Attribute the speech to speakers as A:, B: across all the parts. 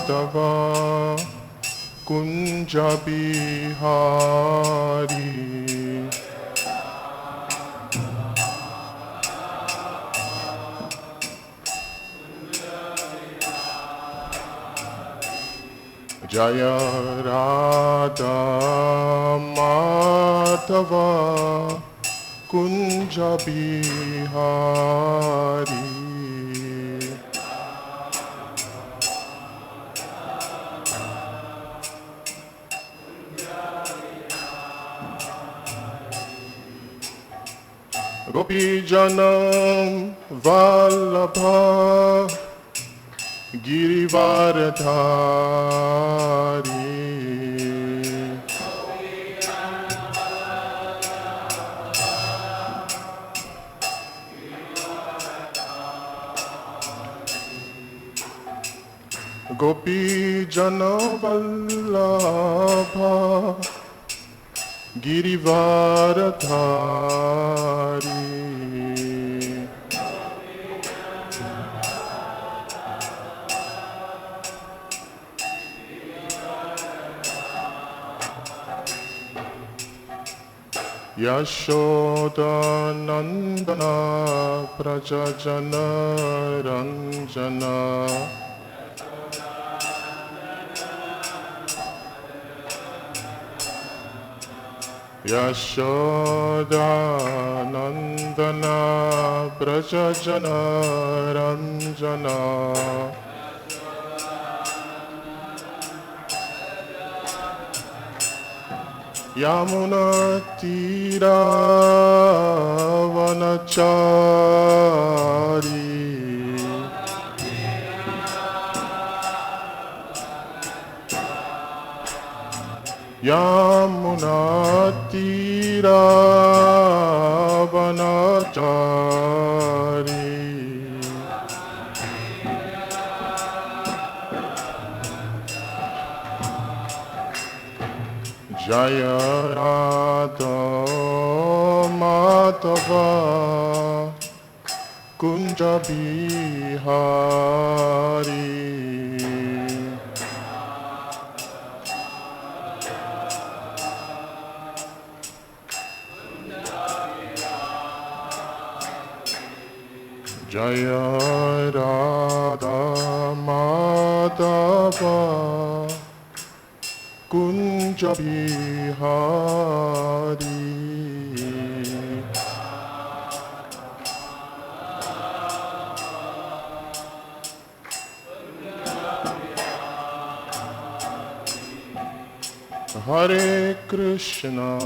A: Madhava Kunja Bihari Jaya Radha Madhava Kunja Bihari Gopi Janam Vallabha Girivaradhari Gopi Jana Vallabha Girivaradhari Yashoda Nandana Prajajana Ranjana Yashoda Nandana Prajajana Ranjana Yamuna Tira Vanachari Yamuna Tira Vanachari Jaya Radha Madhava Kunja Bihari Jaya Radha Madhava Kunja Bihari Hare Krishna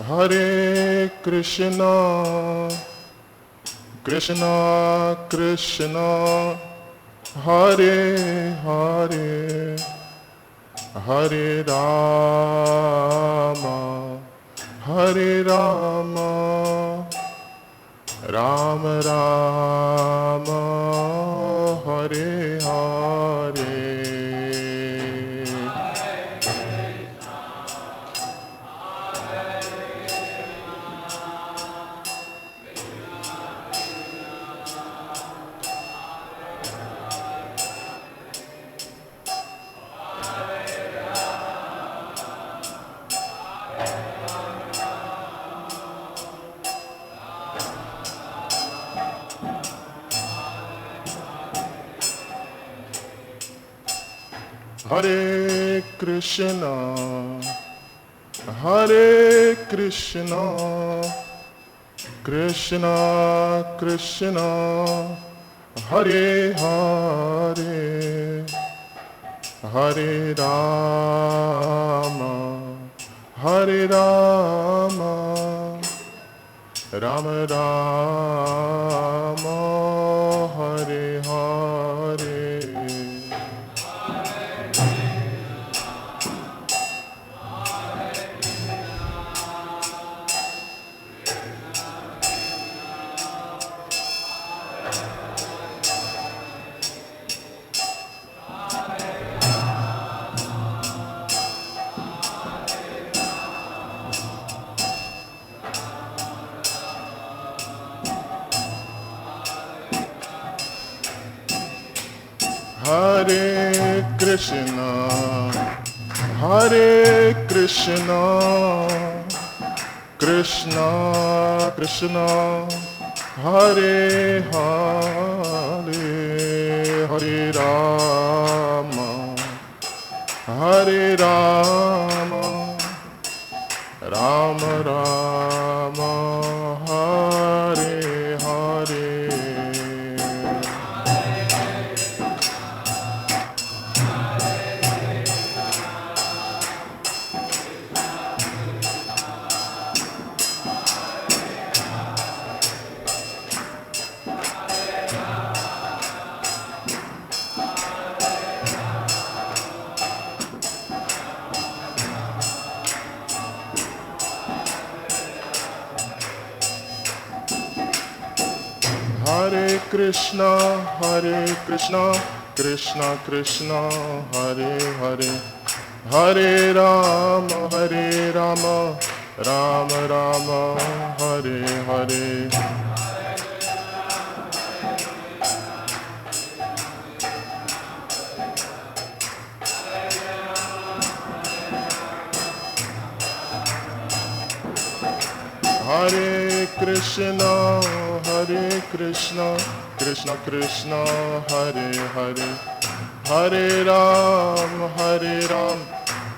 A: Hare Krishna Krishna Krishna Hare Hare Hare Rama Hare Rama Rama Rama Hare Hare Hare Krishna Hare Krishna Krishna Krishna Hare Hare Hare Rama Hare Rama Rama Rama Hare Hare Hare Krishna, Hare Krishna, Krishna Krishna, Hare Hare, Hare Rama, Hare Rama, Rama Rama, Hare Hare. Hare Krishna, Krishna Krishna, Hare Hare, Hare Rama, Rama Rama, Hare Hare. Hare Krishna, Krishna Krishna, Hare Hare, Hare Ram,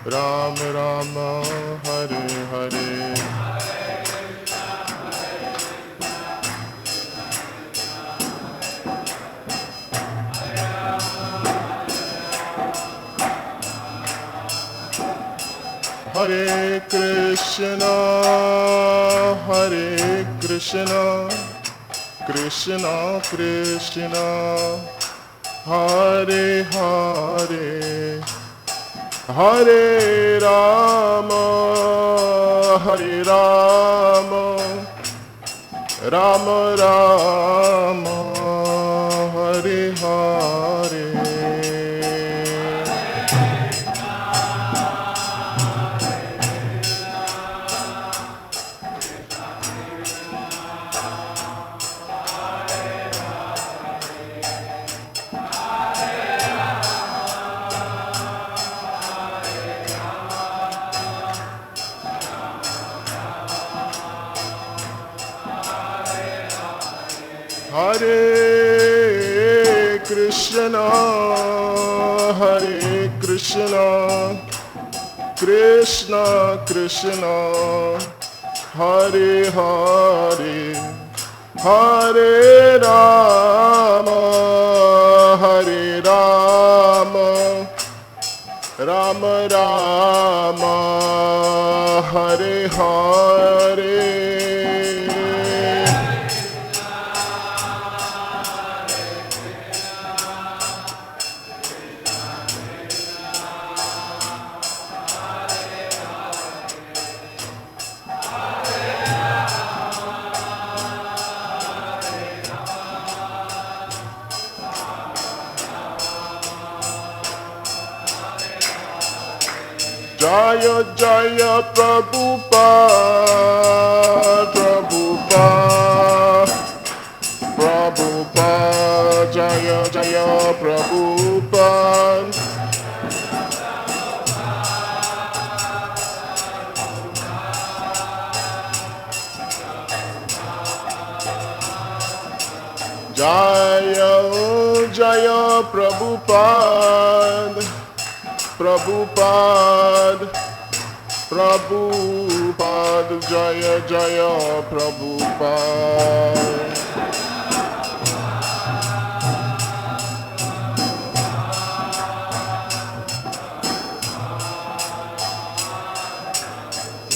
A: Ram Rama, Hare Hare. Hare Krishna, Krishna Krishna, Hare Hare, Hare Rama, Rama Rama, Hare Hare. Hare Krishna, Krishna Krishna, Hare Hare, Hare Rama, Rama Rama, Hare Hare. Jaya Jaya Prabhupada, Prabhupada, Jaya Jaya Prabhupada. Jaya Jaya Prabhupada, Prabhupada, Prabhupada, Jaya Jaya Prabhupada.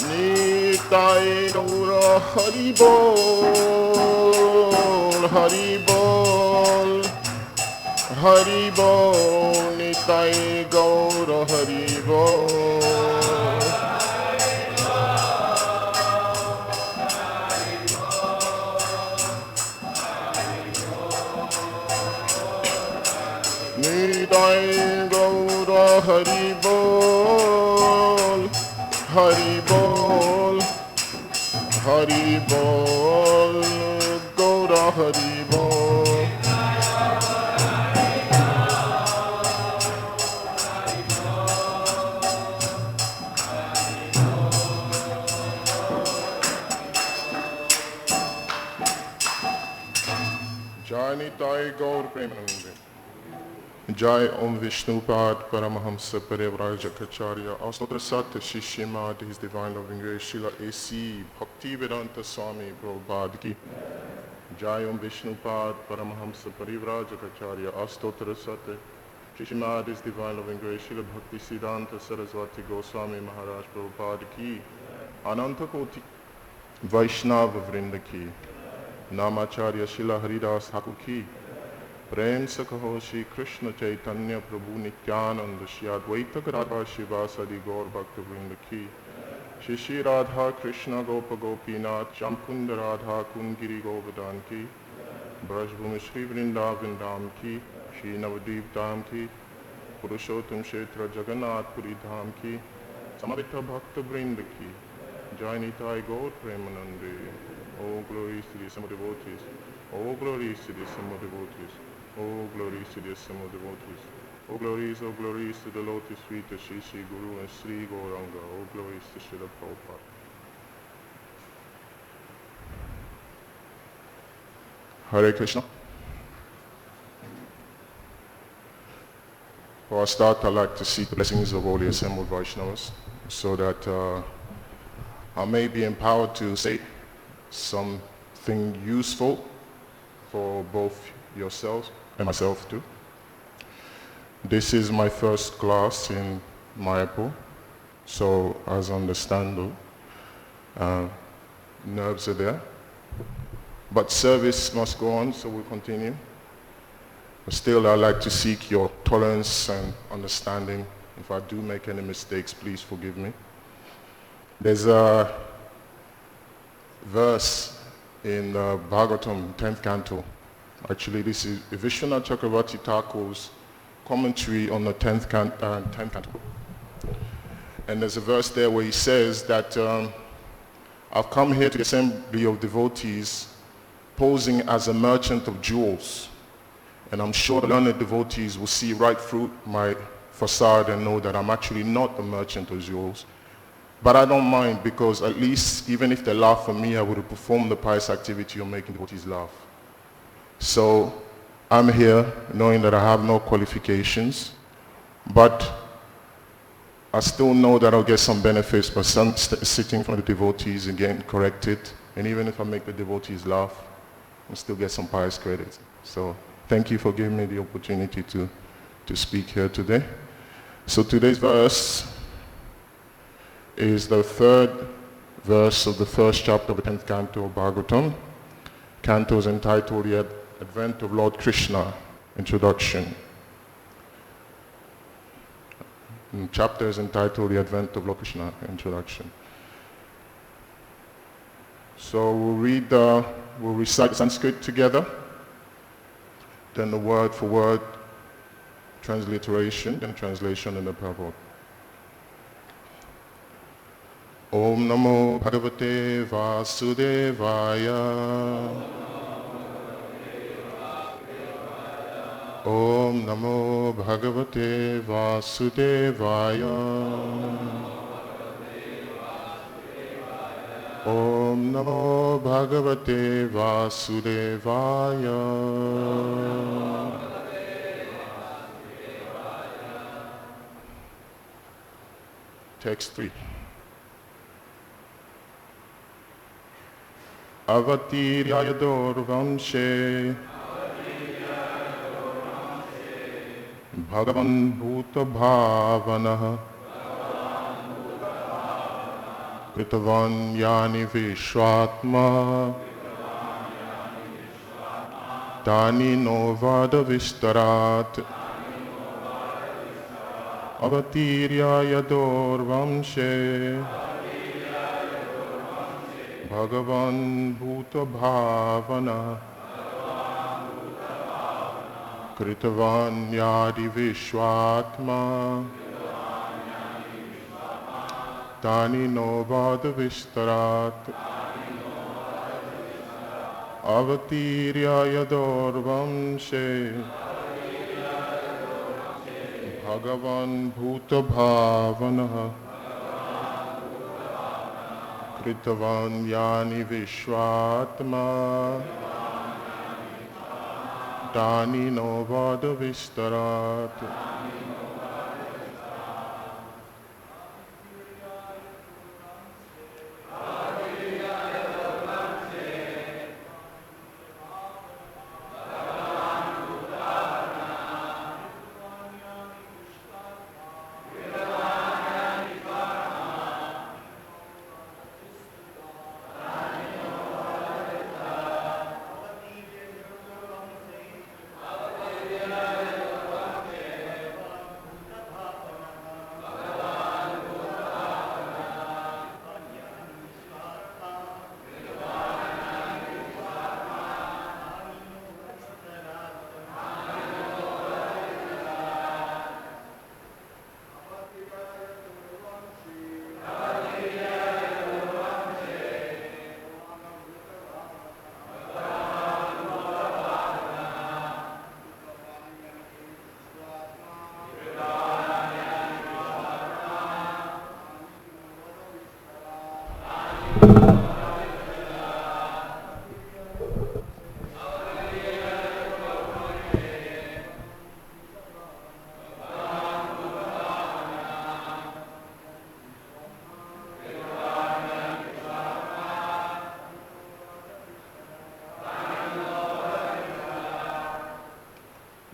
A: Nitai Gaura Hari Bol, Hari Bol, Hari Bol, Nitai Gaura Hari Bol. Nitai Gaura Hari Bol, Hari Bol, Hari Bol, Gaura Hari Bol. Gaur Premanande. Jai Om Vishnupad Paramahamsa Parivrajacharya Astotra Sat Shishimad His Divine Loving Grace Srila A.C. Bhaktivedanta Swami Prabhupada Ki. Jai Om Vishnupad Paramahamsa Parivrajacharya Astotra Sat Shishimad His Divine Loving Grace Srila Bhakti Siddhanta Saraswati Goswami Maharaj Prabhupada Ki. Ananta Koti Vaishnava Vrinda Ki. Namacharya Srila Haridas Thakur Ki. प्रेम से कहो श्री कृष्ण चैतन्य प्रभु नित्यानंद श्री अद्वैत राधा शिवासदि गौर भक्त वृंद की श्री श्री राधा कृष्ण गोप गोपीनाथ श्यामकुंद राधा कुंगिरी गोवर्धन की ब्रजभूमि श्री वृंदावन धाम की श्री नवद्वीप धाम की पुरुषोत्तम क्षेत्र जगन्नाथपुरी धाम की समवेत भक्त वृंद की जय निताय गौर प्रेमानंदे oh glory Shri some devotees oh glory Shri some devotees Oh, glories to the assembled devotees. Oh, glories to the lotus feet of Sri Sri Guru and Sri Gauranga. Oh, glories to Srila Prabhupada. Hare Krishna. For a start, I'd like to seek the blessings of all the assembled Vaishnavas so that I may be empowered to say something useful for both yourselves and myself too. This is my first class in Mayapur, so as understandable, nerves are there. But service must go on, so we'll continue. But still, I'd like to seek your tolerance and understanding. If I do make any mistakes, please forgive me. There's a verse in Bhagavatam, 10th canto. Actually, this is Vishwanath Chakravarti Thakur's commentary on the 10th canto. And there's a verse there where he says that I've come here to the assembly of devotees posing as a merchant of jewels. And I'm sure the learned devotees will see right through my facade and know that I'm actually not a merchant of jewels. But I don't mind, because at least even if they laugh at me, I would have performed the pious activity of making devotees laugh. So I'm here knowing that I have no qualifications, but I still know that I'll get some benefits by sitting in front of the devotees and getting corrected. And even if I make the devotees laugh, I'll still get some pious credit. So thank you for giving me the opportunity to speak here today. So today's verse is the third verse of the first chapter of the 10th canto of Bhagavatam. Canto is entitled The Advent of Lord Krishna, Introduction. The chapter is entitled The Advent of Lord Krishna, Introduction. So we'll recite Sanskrit together, then the word for word transliteration, then translation in the purport. Om Namo Bhagavate Vasudevaya. Om Namo Bhagavate Vasudevaya. Om Namo Bhagavate Vasudevaya. Text 3. Avatiryayador Vamshe Bhagavan Bhuta Bhavanah Kritavan Yani Vishwatma Tani Novada Vistarat Avatiryayador Vamshe Bhagavan Bhuta Bhavana Kritavan Yadi Vishwatma Tani Novada Vistarat Avatiryayador Vamshe Bhagavan Bhuta Bhavana Kritavan Yani Vishwatma Tani no vada vistarat.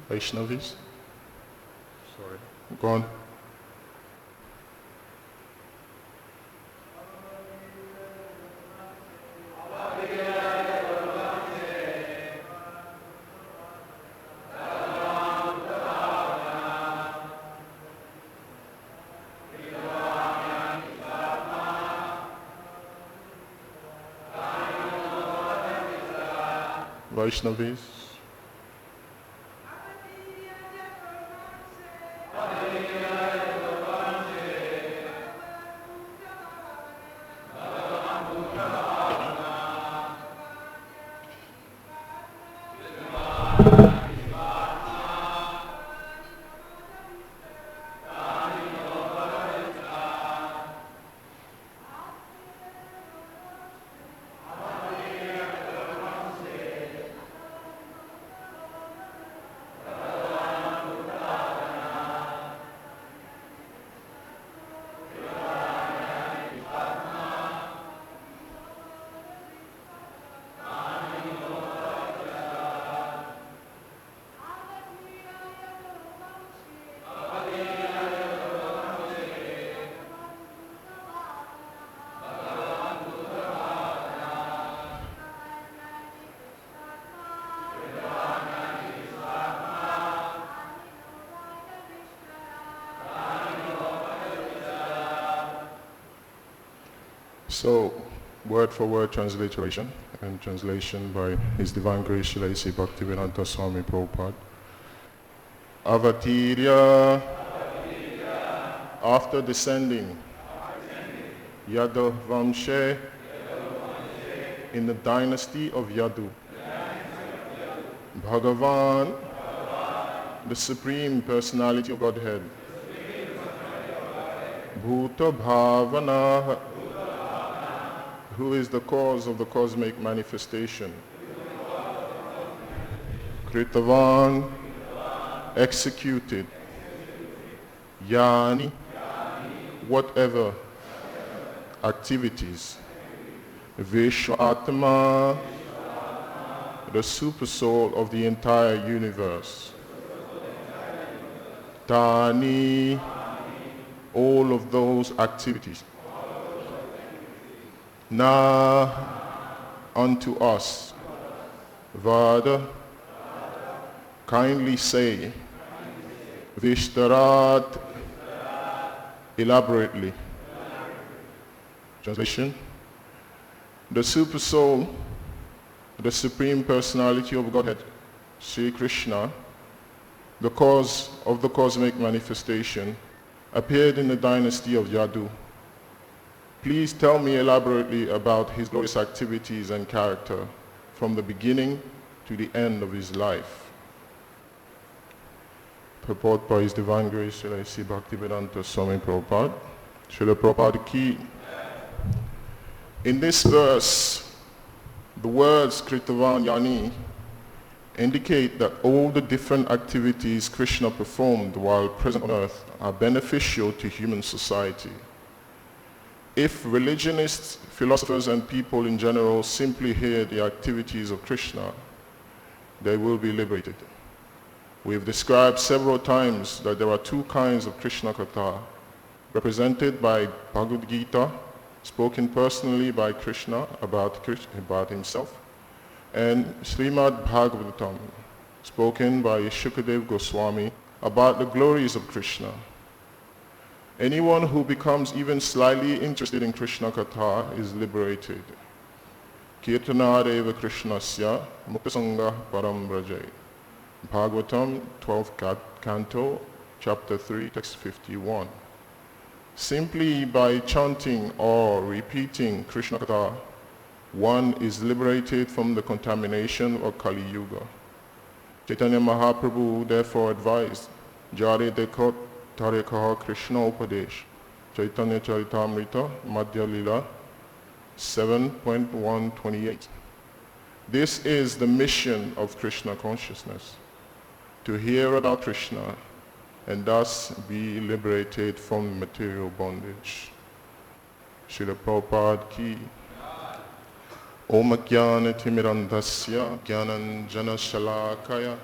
A: Vaishnavis? Sorry. Go on. Vaishnavis? So, word for word transliteration and translation by His Divine Grace Srila A.C. Bhaktivedanta Swami Prabhupada. Avatirya, after descending, Yadu Vamshe, in the dynasty of Yadu, Bhagavan, the Supreme Personality of Godhead, Bhuta Bhavana, who is the cause of the cosmic manifestation, Kritavan, executed, Yani, whatever activities, Vishwatma, the super soul of the entire universe, Tani, all of those activities, Na, unto us, Vada, kindly say, Vishtarat, elaborately. Translation: the super soul, the Supreme Personality of Godhead, Sri Krishna, the cause of the cosmic manifestation, appeared in the dynasty of Yadu. Please tell me elaborately about his glorious activities and character from the beginning to the end of his life. Purport by His Divine Grace Srila A.C. Bhaktivedanta Swami Prabhupada. Srila Prabhupada Ki. In this verse, the words Kritavan Yani indicate that all the different activities Krishna performed while present on earth are beneficial to human society. If religionists, philosophers, and people in general simply hear the activities of Krishna, they will be liberated. We've described several times that there are two kinds of Krishna Katha, represented by Bhagavad Gita, spoken personally by Krishna about himself, and Srimad Bhagavatam, spoken by Shukadev Goswami about the glories of Krishna. Anyone who becomes even slightly interested in Krishna Katha is liberated. Kirtanadeva Krishnasya Muktasanga Param Brajay. Bhagavatam, 12th canto, chapter 3, text 51. Simply by chanting or repeating Krishna Katha, one is liberated from the contamination of Kali Yuga. Chaitanya Mahaprabhu therefore advised, Jare Dekot Tarekaha Krishna Upadesh, Chaitanya Charitamrita, Madhya Lila, 7.128. This is the mission of Krishna consciousness, to hear about Krishna and thus be liberated from material bondage. Srila Prabhupada ki. Om Jnana Timirandasya Jnananjana Shalakaya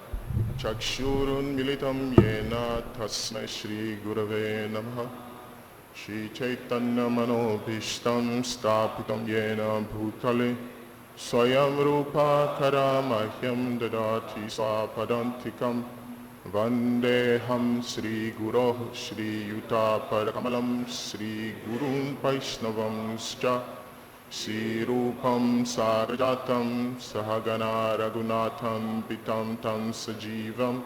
A: Chakshurun Militam Yena Tasmai Shri Gurave Namaha Shri Chaitanya Manobhishtam Stapitam Yena Bhutale Swayam Rupa Karamahyam Dadati Swapadantikam Vandeham Sri Guroh Shri Yuta Parakamalam Sri Gurun Vaishnavam Scha Sri Rupam Sarajatam Sahagana Raghunatham Pitam Tam Sajivam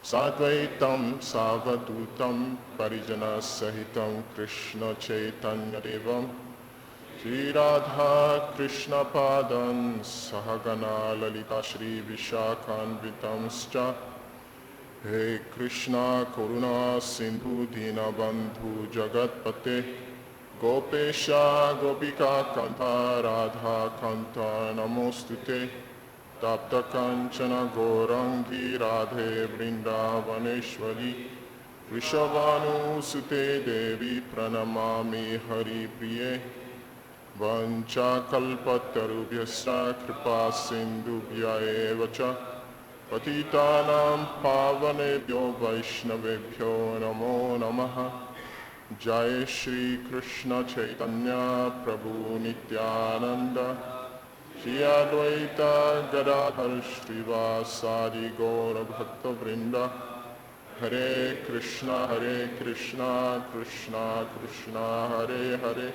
A: Sadvaitam Savadutam Parijana Sahitam Krishna Chaitanya Devam Sri Radha Krishna Padan Sahagana Lalita Shri Vishakhan Vitamscha He Krishna Karuna Sindhu Dina Bandhu Jagatpate Gopesha Gopika Kanta Radha Kanta Namostute Tapta Kanchana Gorangi Radhe Vrindavaneshwari Rishabhanu Sute Devi Pranamami Hari Priye Vancha Kalpatarubhyasya Kripa Sindhubhya Evacha Patitanam Pavanebhyo Vaishnavebhyo Namo Namaha Jai Shri Krishna Chaitanya Prabhu Nityananda Shri Advaita Gadadhar Srivasadi Gaura Bhakta Vrinda Hare Krishna Krishna Krishna Hare Hare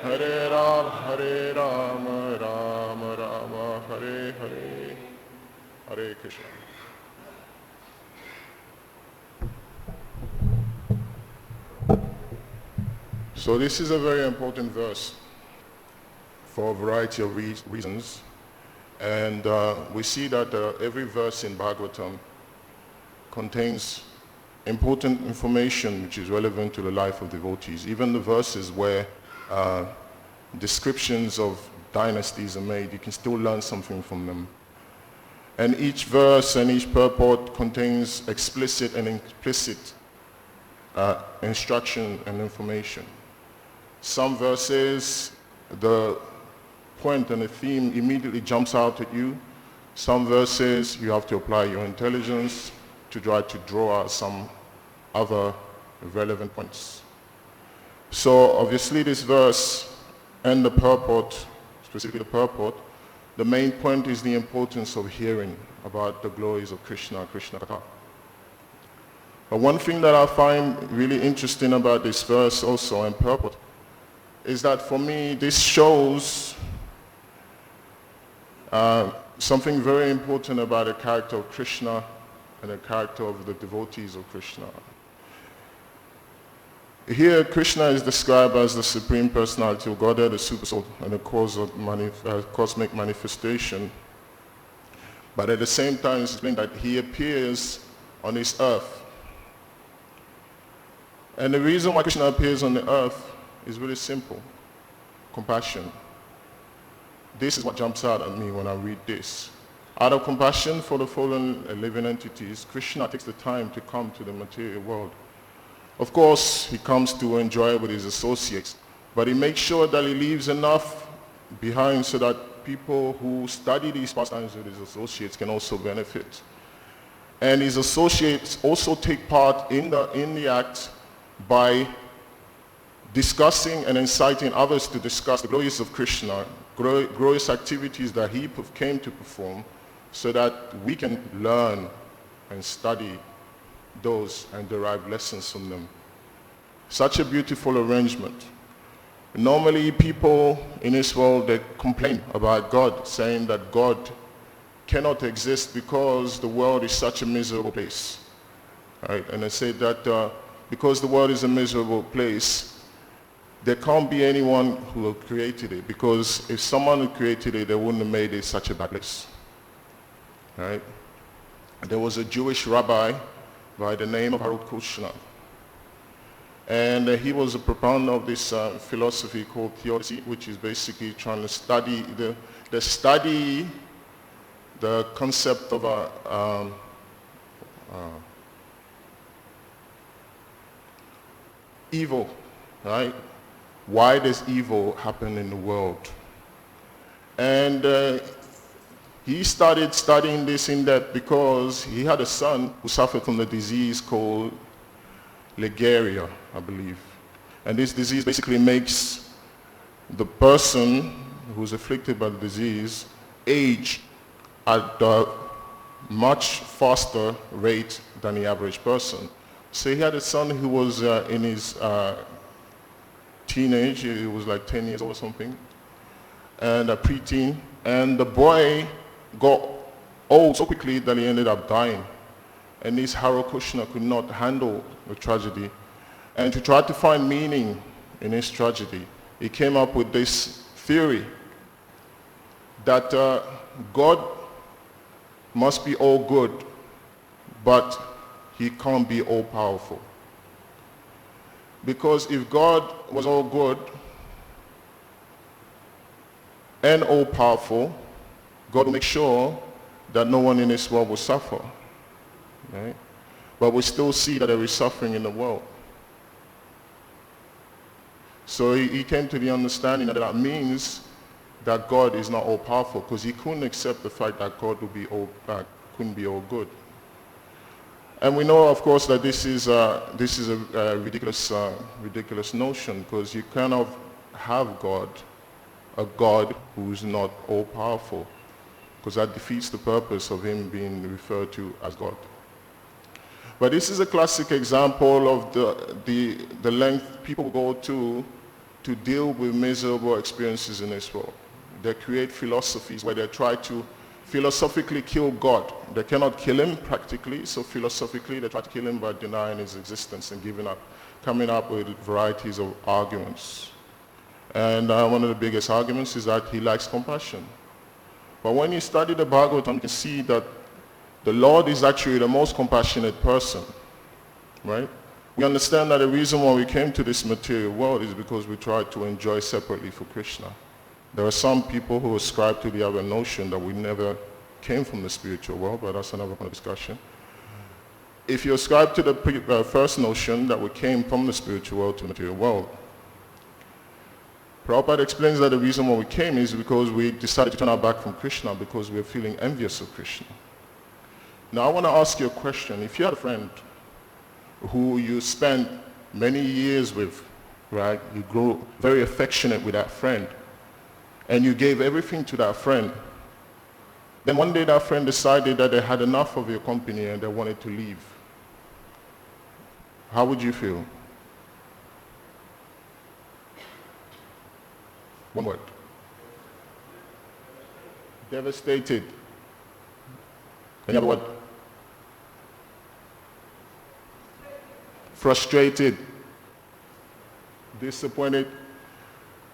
A: Hare Rama Rama Rama Hare Hare Hare Krishna. So this is a very important verse for a variety of reasons, and we see that every verse in Bhagavatam contains important information which is relevant to the life of devotees. Even the verses where descriptions of dynasties are made, you can still learn something from them. And each verse and each purport contains explicit and implicit instruction and information. Some verses, the point and the theme immediately jumps out at you. Some verses, you have to apply your intelligence to try to draw out some other relevant points. So obviously this verse and the purport, specifically the purport, the main point is the importance of hearing about the glories of Krishna, Krishna Katha. But one thing that I find really interesting about this verse also and purport is that for me this shows something very important about the character of Krishna and the character of the devotees of Krishna. Here Krishna is described as the Supreme Personality of Godhead, the Super Soul, and the cause of cosmic manifestation. But at the same time it's explained that he appears on this earth. And the reason why Krishna appears on the earth is really simple: compassion. This is what jumps out at me when I read this. Out of compassion for the fallen living entities, Krishna takes the time to come to the material world. Of course, he comes to enjoy with his associates, but he makes sure that he leaves enough behind so that people who study these pastimes with his associates can also benefit. And his associates also take part in the act by discussing and inciting others to discuss the glories of Krishna, glorious activities that he came to perform, so that we can learn and study those and derive lessons from them. Such a beautiful arrangement. Normally people in this world, they complain about God, saying that God cannot exist because the world is such a miserable place. Right? And they say that because the world is a miserable place, there can't be anyone who created it, because if someone had created it, they wouldn't have made it such a bad place. Right? There was a Jewish rabbi by the name of Krishna, and he was a propounder of this philosophy called theodicy, which is basically trying to study the concept of evil, right? Why does evil happen in the world? And he started studying this in depth because he had a son who suffered from a disease called Legaria, I believe. And this disease basically makes the person who's afflicted by the disease age at a much faster rate than the average person. So he had a son who was in his teenage, he was like 10 years old or something, and a preteen, and the boy got old so quickly that he ended up dying. And this Krishna could not handle the tragedy. And to try to find meaning in his tragedy, he came up with this theory that God must be all good, but he can't be all powerful. Because if God was all good and all powerful, God will make sure that no one in this world will suffer. Right? But we still see that there is suffering in the world. So he came to the understanding that that means that God is not all powerful, because he couldn't accept the fact that God would be all bad, couldn't be all good. And we know, of course, that this is a ridiculous notion, because you cannot have a God who is not all powerful, because that defeats the purpose of him being referred to as God. But this is a classic example of the length people go to deal with miserable experiences in this world. They create philosophies where they try to philosophically kill God. They cannot kill him practically, so philosophically they try to kill him by denying his existence and coming up with varieties of arguments. And one of the biggest arguments is that he lacks compassion. But when you study the Bhagavatam, you can see that the Lord is actually the most compassionate person, right? We understand that the reason why we came to this material world is because we tried to enjoy separately for Krishna. There are some people who ascribe to the other notion that we never came from the spiritual world, but that's another discussion. If you ascribe to the first notion that we came from the spiritual world to the material world, Prabhupada explains that the reason why we came is because we decided to turn our back from Krishna because we were feeling envious of Krishna. Now I want to ask you a question. If you had a friend who you spent many years with, right? You grew very affectionate with that friend, and you gave everything to that friend. Then one day that friend decided that they had enough of your company and they wanted to leave. How would you feel? One word. Devastated. Any other word? Frustrated. Disappointed.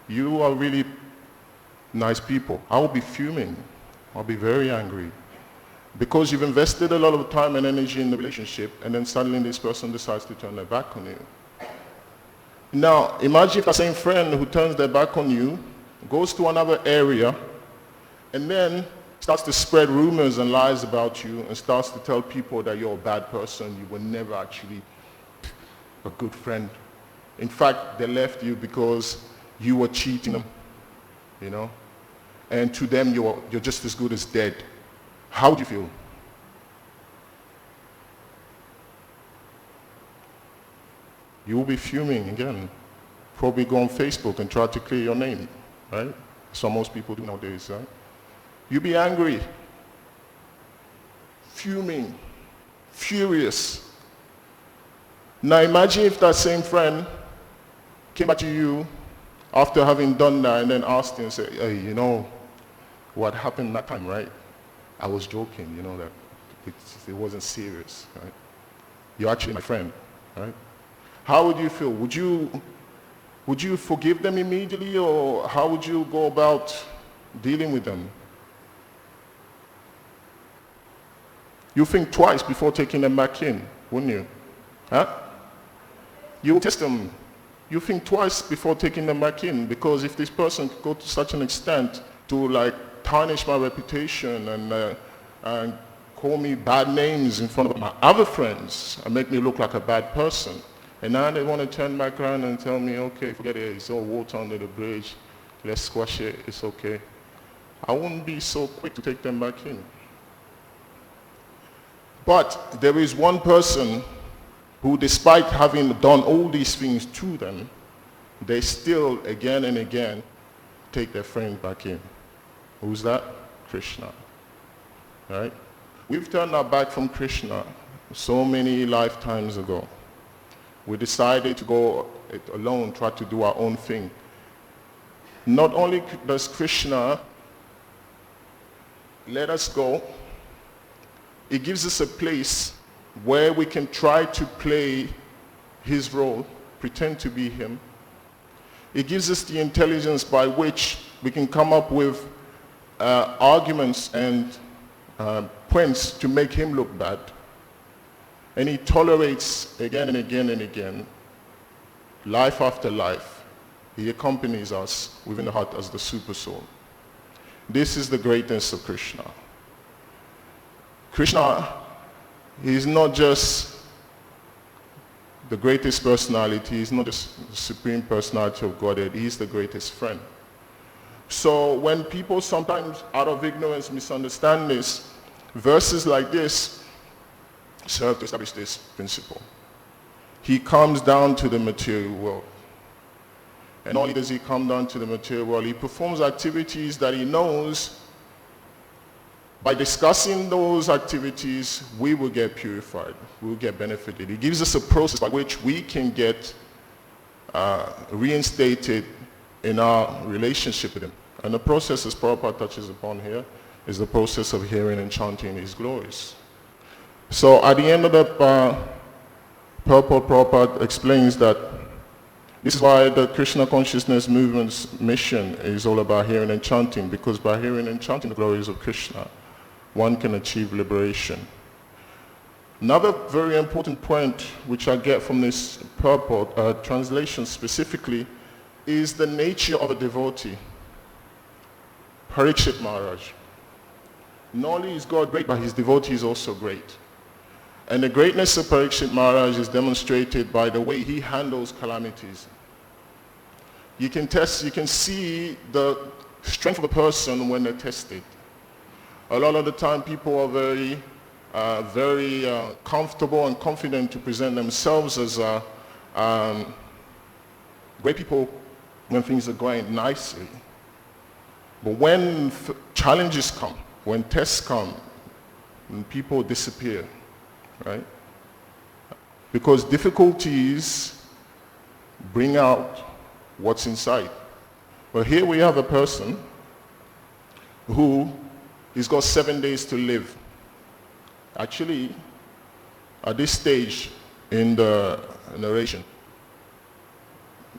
A: You are really nice people. I will be fuming. I'll be very angry. Because you've invested a lot of time and energy in the relationship, and then suddenly this person decides to turn their back on you. Now, imagine if the same friend who turns their back on you goes to another area and then starts to spread rumors and lies about you, and starts to tell people that you're a bad person, you were never actually a good friend. In fact, they left you because you were cheating them, you know? And to them, you're just as good as dead. How would you feel? You will be fuming again. Probably go on Facebook and try to clear your name, right? So most people do nowadays, right? You'll be angry, fuming, furious. Now imagine if that same friend came back to you after having done that and then asked you and said, hey, you know what happened that time, right? I was joking, you know, that it wasn't serious, right? You're actually my friend, right? How would you feel? Would you forgive them immediately, or how would you go about dealing with them? You think twice before taking them back in, wouldn't you? Huh? You test them. You think twice before taking them back in, because if this person could go to such an extent to like tarnish my reputation and call me bad names in front of my other friends and make me look like a bad person, and now they want to turn back around and tell me, okay, forget it, it's all water under the bridge, let's squash it, it's okay. I wouldn't be so quick to take them back in. But there is one person who, despite having done all these things to them, they still, again and again, take their friend back in. Who's that? Krishna. Right? We've turned our back from Krishna so many lifetimes ago. We decided to go it alone, try to do our own thing. Not only does Krishna let us go, it gives us a place where we can try to play his role, pretend to be him. It gives us the intelligence by which we can come up with arguments and points to make him look bad. And he tolerates again and again and again, life after life. He accompanies us within the heart as the super soul. This is the greatness of Krishna. Krishna is not just the greatest personality, he's not just the supreme personality of Godhead, he's the greatest friend. So when people sometimes out of ignorance misunderstand this, verses like this serve to establish this principle. He comes down to the material world. And not only does he come down to the material world, he performs activities that he knows by discussing those activities, we will get purified, we will get benefited. He gives us a process by which we can get reinstated in our relationship with him. And the process, as Prabhupada touches upon here, is the process of hearing and chanting his glories. So at the end of the Prabhupada explains that this is why the Krishna Consciousness Movement's mission is all about hearing and chanting, because by hearing and chanting the glories of Krishna, one can achieve liberation. Another very important point which I get from this purport, translation specifically, is the nature of a devotee. Parikshit Maharaj. Not only is God great, but his devotee is also great. And the greatness of Parikshit Maharaj is demonstrated by the way he handles calamities. You can see the strength of a person when they're tested. A lot of the time people are very comfortable and confident to present themselves as great people when things are going nicely. But when challenges come, when tests come, people disappear, right? Because difficulties bring out what's inside. Well, here we have a person who he's got 7 days to live. Actually, at this stage in the narration,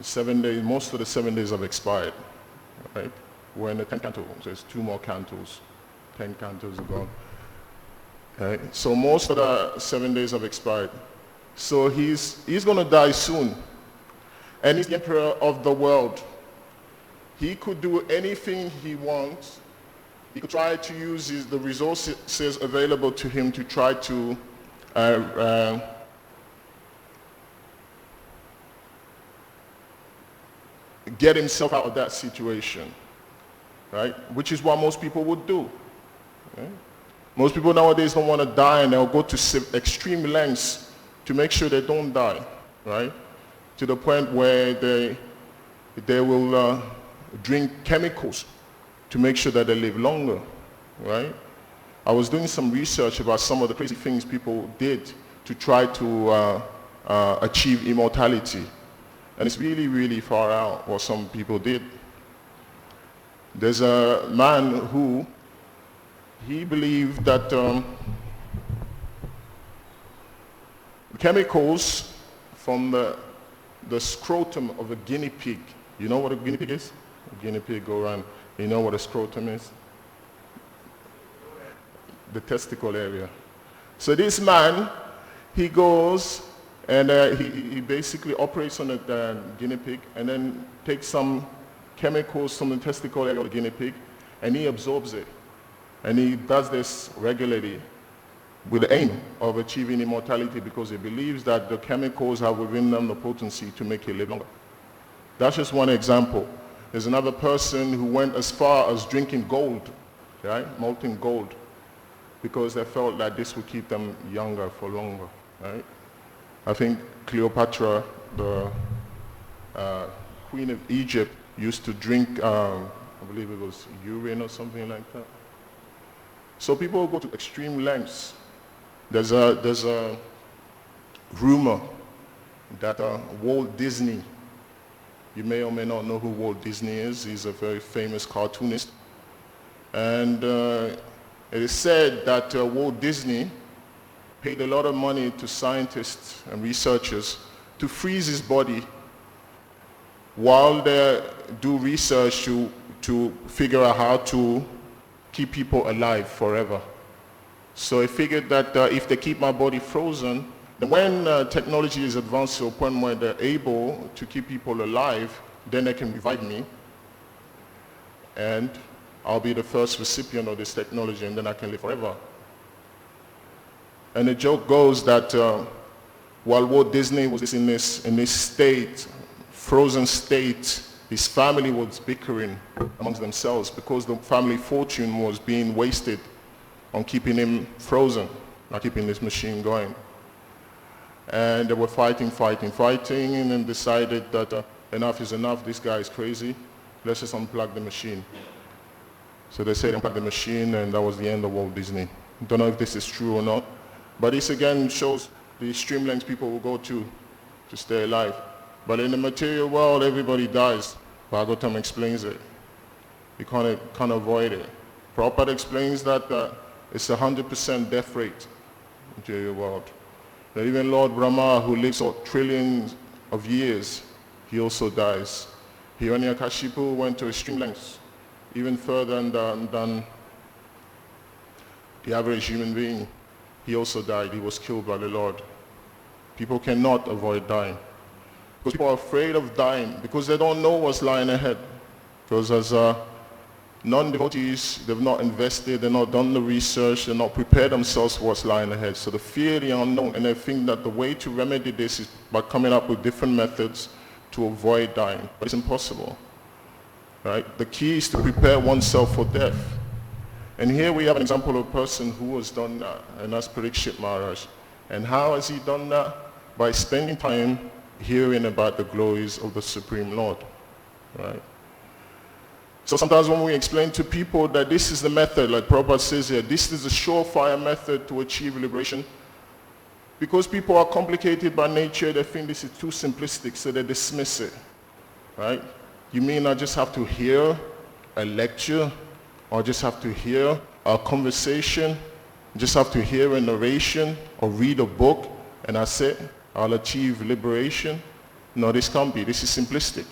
A: 7 days, most of the 7 days have expired, right? We're in the 10th canto, so there's 2 more cantos. 10 cantos are gone. Right? So most of the 7 days have expired. So he's going to die soon. And he's the emperor of the world. He could do anything he wants he could try to use the resources available to him to try to get himself out of that situation, right? Which is what most people would do. Right? Most people nowadays don't want to die, and they'll go to extreme lengths to make sure they don't die, right? To the point where they will drink chemicals to make sure that they live longer, right? I was doing some research about some of the crazy things people did to try to achieve immortality. And it's really, really far out what some people did. There's a man who, he believed that chemicals from the scrotum of a guinea pig. You know what a guinea pig is? A guinea pig go around. You know what a scrotum is? The testicle area. So this man, he goes and he basically operates on a guinea pig and then takes some chemicals from the testicle area of the guinea pig and he absorbs it. And he does this regularly with the aim of achieving immortality because he believes that the chemicals have within them the potency to make you live longer. That's just one example. There's another person who went as far as drinking gold, right? Molten gold, because they felt that this would keep them younger for longer, right? I think Cleopatra, the Queen of Egypt, used to drink, I believe it was urine or something like that. So people go to extreme lengths. There's a rumor that Walt Disney, you may or may not know who Walt Disney is. He's a very famous cartoonist. And it is said that Walt Disney paid a lot of money to scientists and researchers to freeze his body while they do research to figure out how to keep people alive forever. So I figured that if they keep my body frozen, then when technology is advanced to a point where they're able to keep people alive, then they can revive me. And I'll be the first recipient of this technology and then I can live forever. And the joke goes that while Walt Disney was in this state, frozen state, his family was bickering amongst themselves because the family fortune was being wasted on keeping him frozen, not keeping this machine going. And they were fighting, and then decided that enough is enough, this guy is crazy, let's just unplug the machine. So they said unplug the machine, and that was the end of Walt Disney. Don't know if this is true or not, but this again shows the extreme lengths people will go to stay alive. But in the material world, everybody dies. Bhagavatam explains it. You can't avoid it. Prabhupada explains that it's 100% death rate in the material world. That even Lord Brahma, who lives for trillions of years, he also dies. Hiranyakashipu went to extreme lengths, even further than the average human being. He also died. He was killed by the Lord. People cannot avoid dying. Because people are afraid of dying because they don't know what's lying ahead. Because as non-devotees, they've not invested, they've not done the research, they've not prepared themselves for what's lying ahead. So they fear the unknown, and they think that the way to remedy this is by coming up with different methods to avoid dying. But it's impossible, right? The key is to prepare oneself for death. And here we have an example of a person who has done that, and that's Parikshit Maharaj. And how has he done that? By spending time hearing about the glories of the Supreme Lord, right? So sometimes when we explain to people that this is the method, like Prabhupada says here, this is a surefire method to achieve liberation, because people are complicated by nature, they think this is too simplistic, so they dismiss it, right? You mean I just have to hear a lecture, or just have to hear a conversation, just have to hear a narration, or read a book, and that's it? I'll achieve liberation? No, this can't be. This is simplistic.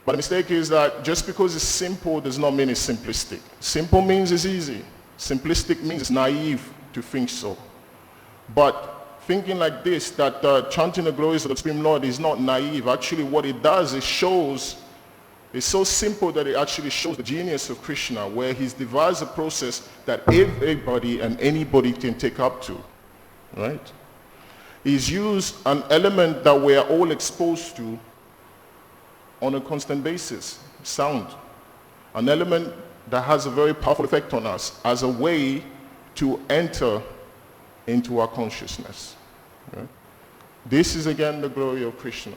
A: But the mistake is that just because it's simple does not mean it's simplistic. Simple means it's easy. Simplistic means it's naive to think so. But thinking like this, that chanting the glories of the Supreme Lord is not naive. Actually, what it does is shows It's so simple that it actually shows the genius of Krishna, where he's devised a process that everybody and anybody can take up to, right? He's used an element that we are all exposed to on a constant basis, sound. An element that has a very powerful effect on us as a way to enter into our consciousness. Right? This is again the glory of Krishna.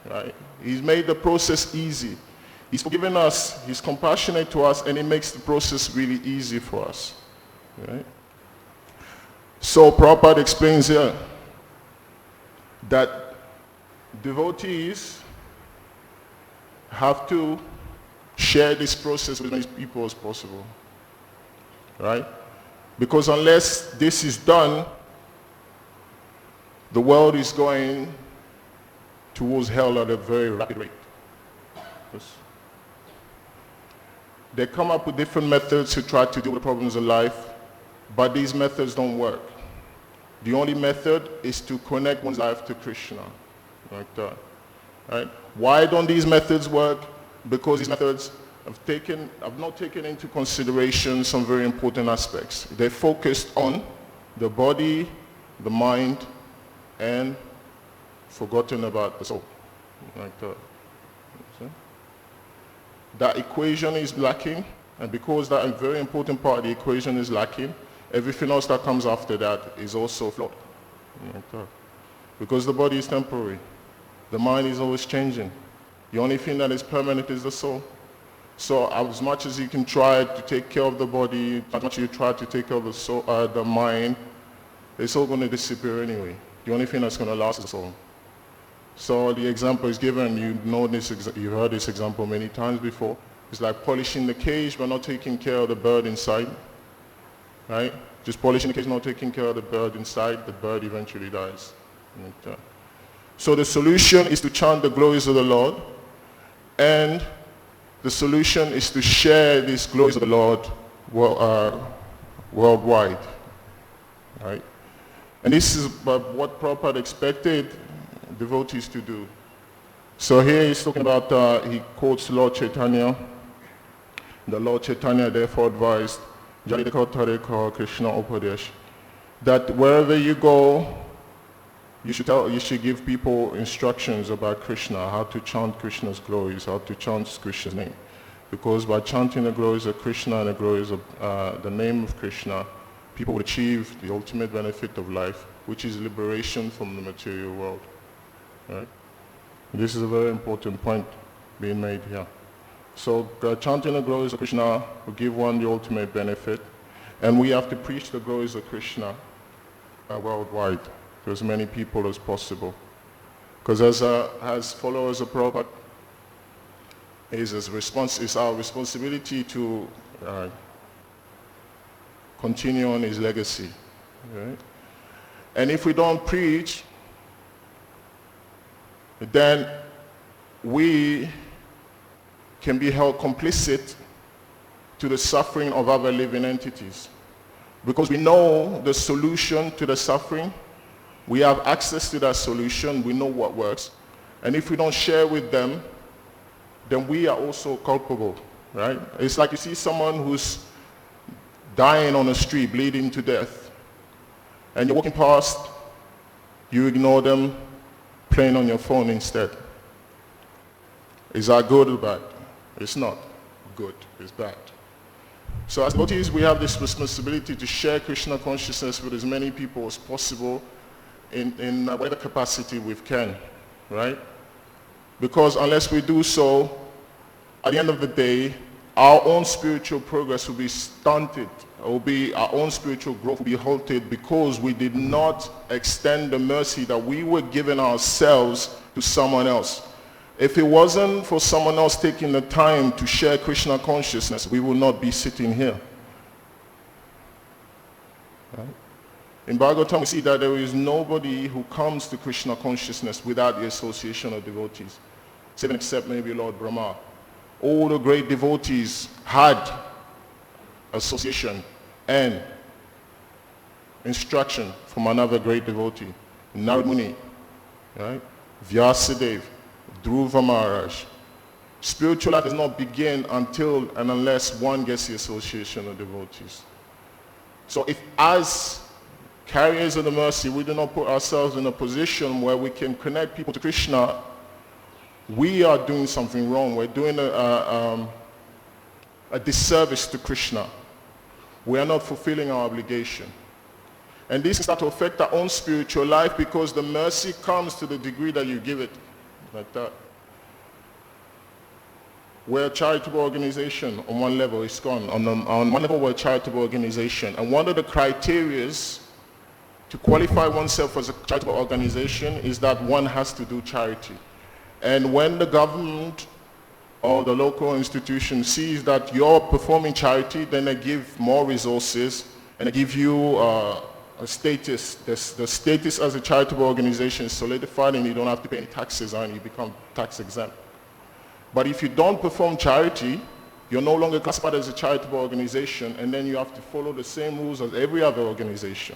A: Right? He's made the process easy. He's forgiven us, he's compassionate to us, and he makes the process really easy for us. Right? So Prabhupada explains here that devotees have to share this process with as many people as possible. Right? Because unless this is done, the world is going towards hell at a very rapid rate. Yes. They come up with different methods to try to deal with problems of life, but these methods don't work. The only method is to connect one's life to Krishna, like that. Right? Why don't these methods work? Because these methods have not taken into consideration some very important aspects. They're focused on the body, the mind, and forgotten about the soul, like that. That equation is lacking, and because that a very important part of the equation is lacking, everything else that comes after that is also flawed. Like that. Because the body is temporary. The mind is always changing. The only thing that is permanent is the soul. So as much as you can try to take care of the body, as much as you try to take care of the soul, the mind, it's all going to disappear anyway. The only thing that's going to last is the soul. So the example is given, you've heard this example many times before. It's like polishing the cage but not taking care of the bird inside. Right? Just polishing the cage, not taking care of the bird inside, the bird eventually dies. So the solution is to chant the glories of the Lord, and the solution is to share these glories of the Lord worldwide. Right? And this is what Prabhupada expected devotees to do. So here he's talking about, he quotes Lord Chaitanya. The Lord Chaitanya therefore advised, Jadika Tareka Krishna Upadesh, that wherever you go, you should give people instructions about Krishna, how to chant Krishna's glories, how to chant Krishna's name. Because by chanting the glories of Krishna and the glories of the name of Krishna, people will achieve the ultimate benefit of life, which is liberation from the material world. Right? This is a very important point being made here. So chanting the glories of Krishna will give one the ultimate benefit, and we have to preach the glories of Krishna worldwide to as many people as possible. Because as followers of Prabhupada, it's our responsibility to continue on his legacy. Right? And if we don't preach, then we can be held complicit to the suffering of other living entities. Because we know the solution to the suffering, we have access to that solution, we know what works. And if we don't share with them, then we are also culpable, right? It's like you see someone who's dying on the street, bleeding to death, and you're walking past, you ignore them, playing on your phone instead. Is that good or bad? It's not good, it's bad. So as devotees, we have this responsibility to share Krishna consciousness with as many people as possible in whatever capacity we can, right? Because unless we do so, at the end of the day, our own spiritual progress will be stunted. Our own spiritual growth will be halted because we did not extend the mercy that we were giving ourselves to someone else. If it wasn't for someone else taking the time to share Krishna consciousness, we would not be sitting here. Right? In Bhagavatam, we see that there is nobody who comes to Krishna consciousness without the association of devotees, even except maybe Lord Brahma. All the great devotees had association and instruction from another great devotee, Narad Muni, right? Vyasadeva, Dhruva Maharaj, Spiritual life does not begin until and unless one gets the association of devotees. So if as carriers of the mercy, we do not put ourselves in a position where we can connect people to Krishna, we are doing something wrong. We're doing a disservice to Krishna. We are not fulfilling our obligation. And this can start to affect our own spiritual life because the mercy comes to the degree that you give it. Like that. We're a charitable organization on one level, it's gone. On one level, we're a charitable organization. And one of the criteria to qualify oneself as a charitable organization is that one has to do charity. And when the government or the local institution sees that you're performing charity, then they give more resources and they give you a status. The status as a charitable organization is solidified and you don't have to pay any taxes and you become tax exempt. But if you don't perform charity, you're no longer classified as a charitable organization, and then you have to follow the same rules as every other organization.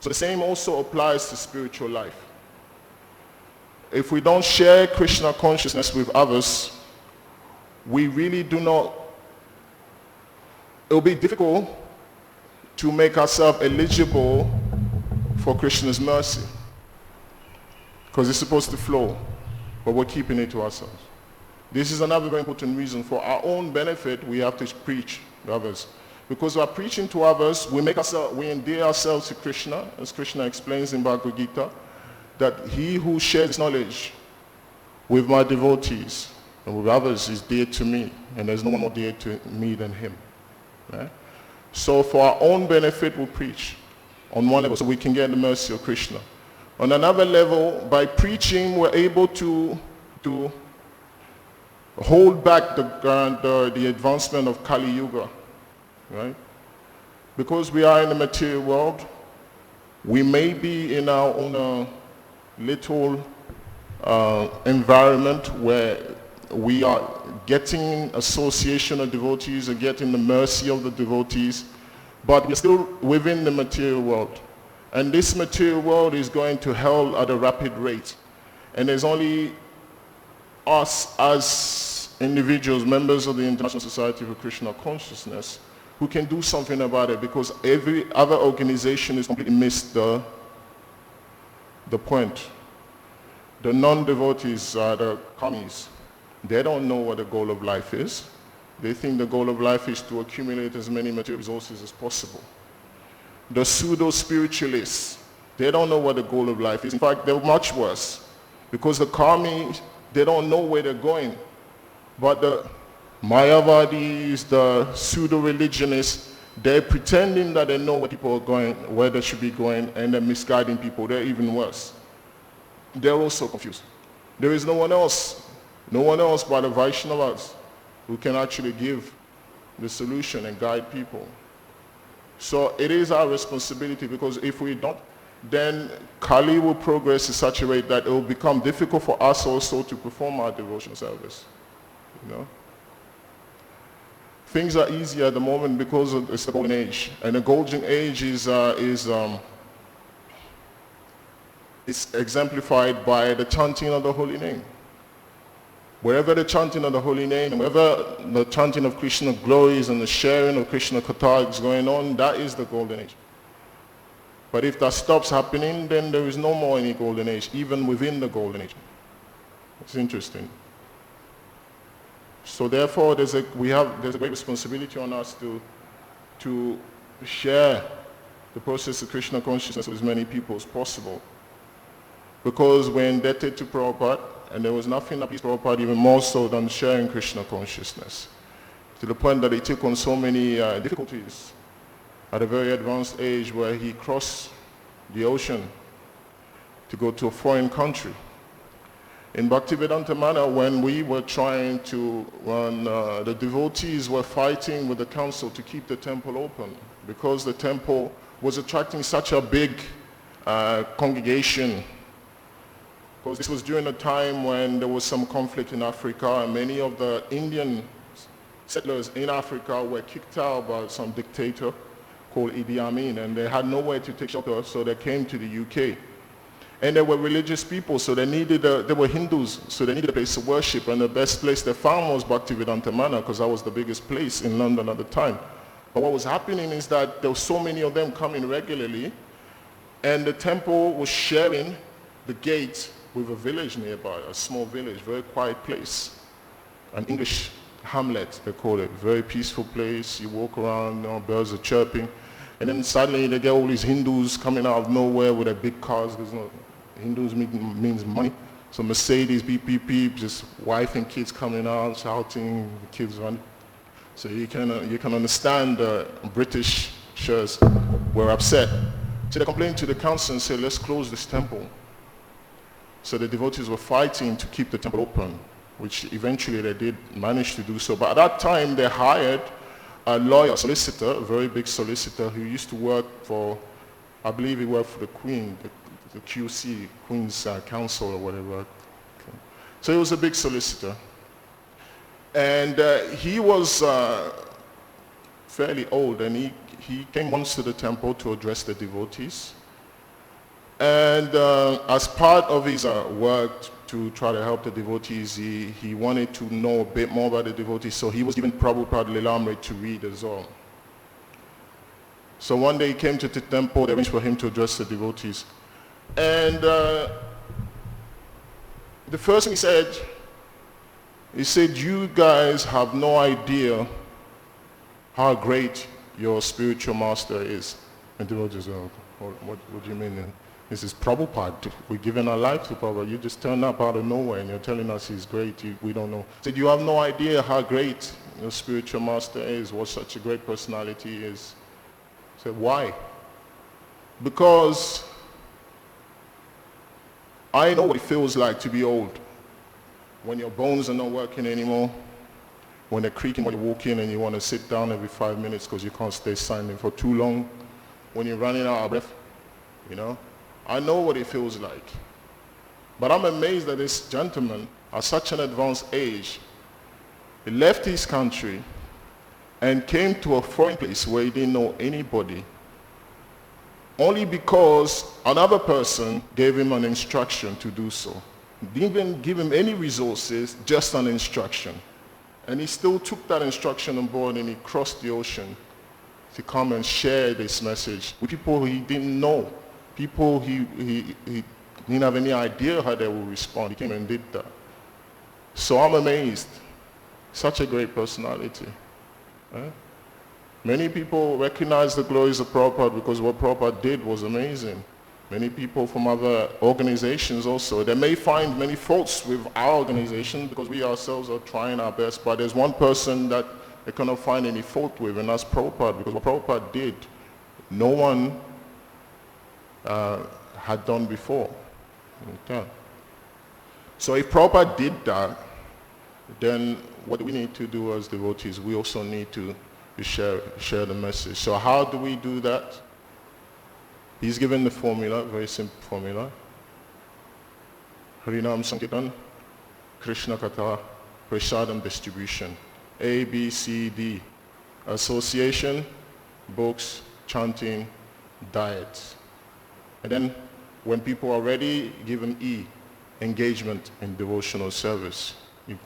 A: So the same also applies to spiritual life. If we don't share Krishna consciousness with others, we really do not, it'll be difficult to make ourselves eligible for Krishna's mercy. Because it's supposed to flow, but we're keeping it to ourselves. This is another very important reason. For our own benefit, we have to preach to others. Because by preaching to others, we endear ourselves to Krishna, as Krishna explains in Bhagavad Gita, that he who shares knowledge with my devotees and with others is dear to me, and there's no one more dear to me than him. Right? So for our own benefit, we preach on one level so we can get the mercy of Krishna. On another level, by preaching, we're able to hold back the advancement of Kali Yuga, right? Because we are in the material world, we may be in our own little environment where we are getting association of devotees and getting the mercy of the devotees, but we're still within the material world. And this material world is going to hell at a rapid rate. And there's only us as individuals, members of the International Society for Krishna Consciousness, who can do something about it, because every other organization has completely missed the point. The non-devotees are the commies. They don't know what the goal of life is. They think the goal of life is to accumulate as many material resources as possible. The pseudo-spiritualists, they don't know what the goal of life is. In fact, they're much worse, because the commies, they don't know where they're going. But the Mayavadis, the pseudo-religionists, they're pretending that they know where people are going, where they should be going, and they're misguiding people. They're even worse. They're also confused. There is no one else but the Vaishnavas who can actually give the solution and guide people. So it is our responsibility, because if we don't, then Kali will progress in such a way that it will become difficult for us also to perform our devotional service. You know? Things are easier at the moment because it's the golden age, and the golden age is exemplified by the chanting of the holy name. Wherever the chanting of the holy name, and wherever the chanting of Krishna glories and the sharing of Krishna Katha is going on, that is the golden age. But if that stops happening, then there is no more any golden age, even within the golden age. It's interesting. So therefore, there's a great responsibility on us to share the process of Krishna consciousness with as many people as possible. Because we're indebted to Prabhupada, and there was nothing that pleased Prabhupada even more so than sharing Krishna consciousness, to the point that he took on so many difficulties at a very advanced age, where he crossed the ocean to go to a foreign country. In Bhaktivedanta manner, when we were trying to run, the devotees were fighting with the council to keep the temple open, because the temple was attracting such a big congregation. Because this was during a time when there was some conflict in Africa, and many of the Indian settlers in Africa were kicked out by some dictator called Idi Amin, and they had nowhere to take shelter, so they came to the UK. And they were religious people, so they were Hindus, so they needed a place to worship. And the best place they found was Bhaktivedanta Manor, because that was the biggest place in London at the time. But what was happening is that there were so many of them coming regularly, and the temple was sharing the gate with a village nearby, a small village, very quiet place. An English hamlet, they call it. Very peaceful place. You walk around, birds are chirping. And then suddenly they get all these Hindus coming out of nowhere with their big cars. Hindus means money. So Mercedes, beep, beep, beep, just wife and kids coming out, shouting, kids running. So you can understand Britishers were upset. So they complained to the council and said, let's close this temple. So the devotees were fighting to keep the temple open, which eventually they did manage to do so. But at that time, they hired a lawyer, solicitor, a very big solicitor, who used to work for, I believe he worked for the Queen, the QC, Queen's Council or whatever. Okay. So he was a big solicitor. And he was fairly old, and he came once to the temple to address the devotees. And as part of his work to try to help the devotees, he wanted to know a bit more about the devotees, so he was given Prabhupada Lilamrita to read as well. So one day he came to the temple, they arranged for him to address the devotees. And the first thing he said, you guys have no idea how great your spiritual master is. And the devotees, what do you mean? This is Prabhupada. We're giving our life to Prabhupada. You just turn up out of nowhere and you're telling us he's great. We don't know. He said, you have no idea how great your spiritual master is, what such a great personality is. I said, why? Because I know what it feels like to be old. When your bones are not working anymore, when they're creaking when you walk in and you want to sit down every 5 minutes because you can't stay standing for too long, when you're running out of breath, I know what it feels like. But I'm amazed that this gentleman, at such an advanced age, he left his country and came to a foreign place where he didn't know anybody, only because another person gave him an instruction to do so. Didn't even give him any resources, just an instruction. And he still took that instruction on board and he crossed the ocean to come and share this message with people he didn't know. People he didn't have any idea how they would respond. He came and did that. So I'm amazed. Such a great personality. Many people recognize the glories of Prabhupada because what Prabhupada did was amazing. Many people from other organizations also. They may find many faults with our organization because we ourselves are trying our best, but there's one person that they cannot find any fault with, and that's Prabhupada, because what Prabhupada did, no one had done before. Okay. So if Prabhupada did that, then what we need to do as devotees, we also need to share the message. So how do we do that? He's given the formula, very simple formula. Harinam Sankirtan, Krishna Katha, Prasadam distribution. A, B, C, D. Association, books, chanting, diet. And then when people are ready, give them E, engagement in devotional service. You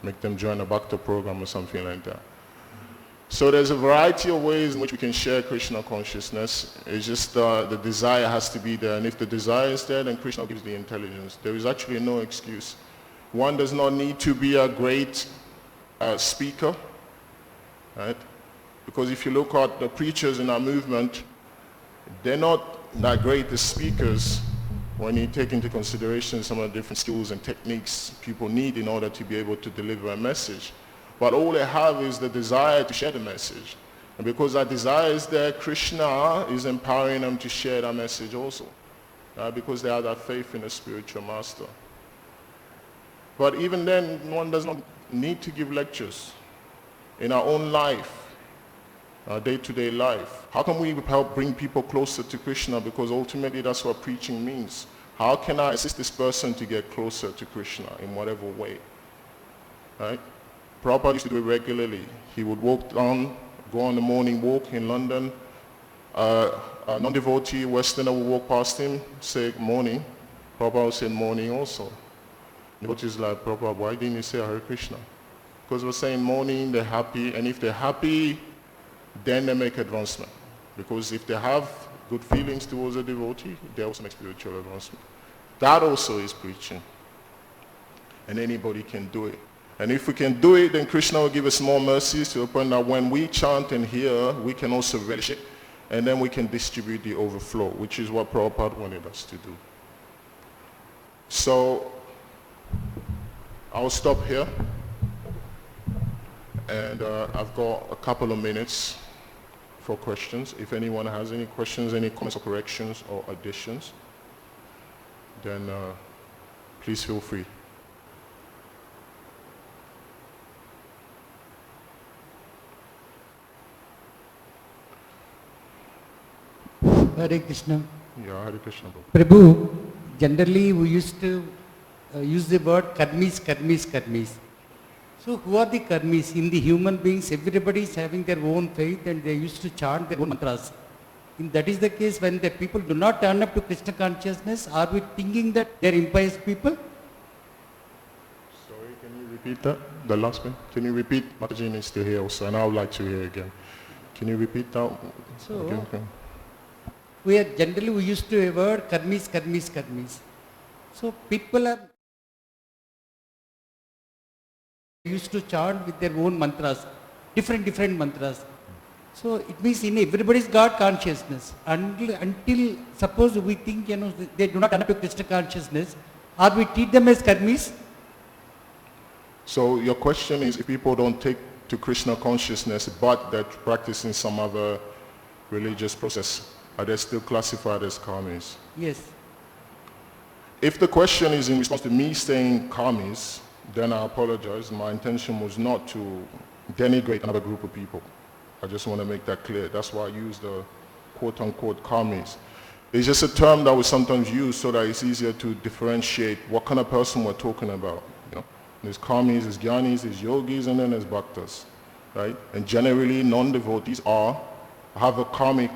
A: make them join a Bhakta program or something like that. So there's a variety of ways in which we can share Krishna consciousness. It's just the desire has to be there. And if the desire is there, then Krishna gives the intelligence. There is actually no excuse. One does not need to be a great speaker, right? Because if you look at the preachers in our movement, they're not that great as speakers when you take into consideration some of the different skills and techniques people need in order to be able to deliver a message. But all they have is the desire to share the message. And because that desire is there, Krishna is empowering them to share that message also. Because they have that faith in a spiritual master. But even then, one does not need to give lectures. In our own life, our day-to-day life, how can we help bring people closer to Krishna? Because ultimately that's what preaching means. How can I assist this person to get closer to Krishna in whatever way? Right? Prabhupada used to do it regularly. He would walk down, go on the morning walk in London. A non-devotee Westerner would walk past him, say morning, Prabhupada said mourning also. Devotees like, Prabhupada, why didn't you say Hare Krishna? Because we're saying mourning, they're happy, and if they're happy, then they make advancement. Because if they have good feelings towards a devotee, they also make spiritual advancement. That also is preaching. And anybody can do it. And if we can do it, then Krishna will give us more mercies to the point that when we chant and hear, we can also relish it. And then we can distribute the overflow, which is what Prabhupada wanted us to do. So, I'll stop here. And I've got a couple of minutes for questions. If anyone has any questions, any comments or corrections or additions, then please feel free.
B: Hare Krishna.
A: Yeah, Hare Krishna.
B: Prabhu, generally we used to use the word karmis, karmis, karmis. So who are the karmis? In the human beings, everybody is having their own faith and they used to chant their own mantras. If that is the case, when the people do not turn up to Krishna consciousness, are we thinking that they are impious people?
A: Sorry, can you repeat that? The last one? Can you repeat? Mataji is still here also, and I would like to hear again. Can you repeat that?
B: So,
A: again?
B: We used to a word karmis, karmis, karmis. So people are used to chant with their own mantras, different mantras. So it means in everybody's God consciousness. Until suppose we think they do not turn up to Krishna consciousness, or we treat them as karmis.
A: So your question is, if people don't take to Krishna consciousness, but they're practicing some other religious process, are they still classified as karmis?
B: Yes.
A: If the question is in response to me saying karmis, then I apologize. My intention was not to denigrate another group of people. I just want to make that clear. That's why I use the quote-unquote karmis. It's just a term that we sometimes use so that it's easier to differentiate what kind of person we're talking about. You know? There's karmis, there's jnanis, there's yogis, and then there's bhaktas. Right? And generally, non-devotees have a karmic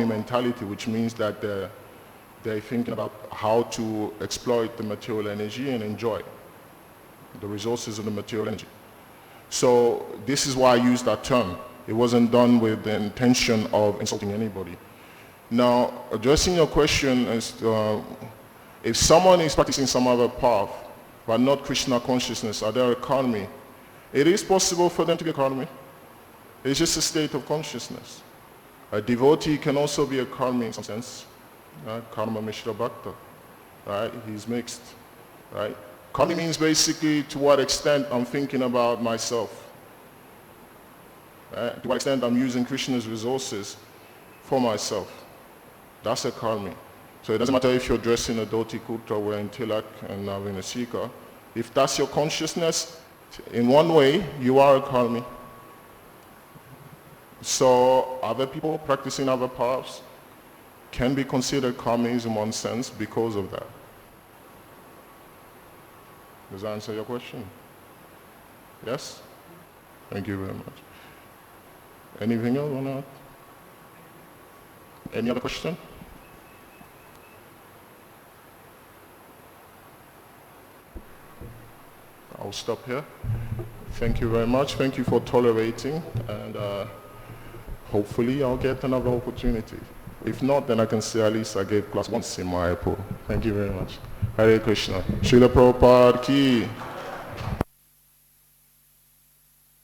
A: mentality, which means that they're thinking about how to exploit the material energy and enjoy the resources of the material energy. So this is why I use that term. It wasn't done with the intention of insulting anybody. Now, addressing your question is, if someone is practicing some other path, but not Krishna consciousness, are they a karmi? It is possible for them to be a karmi. It's just a state of consciousness. A devotee can also be a karmi in some sense. Karma Mishra Bhakta. Right? He's mixed. Right? Karmi means basically to what extent I'm thinking about myself. Right? To what extent I'm using Krishna's resources for myself. That's a karmi. So it doesn't matter if you're dressed in a dhoti kurta, wearing tilak and having a sikha. If that's your consciousness, in one way, you are a karmi. So other people practicing other paths can be considered karmis in one sense because of that. Does that answer your question? Yes? Thank you very much. Anything else or not? Any other question? I'll stop here. Thank you very much. Thank you for tolerating, and hopefully I'll get another opportunity. If not, then I can say at least I gave class once in Mayapur. Thank you very much. Hare Krishna. Srila Prabhupada ki.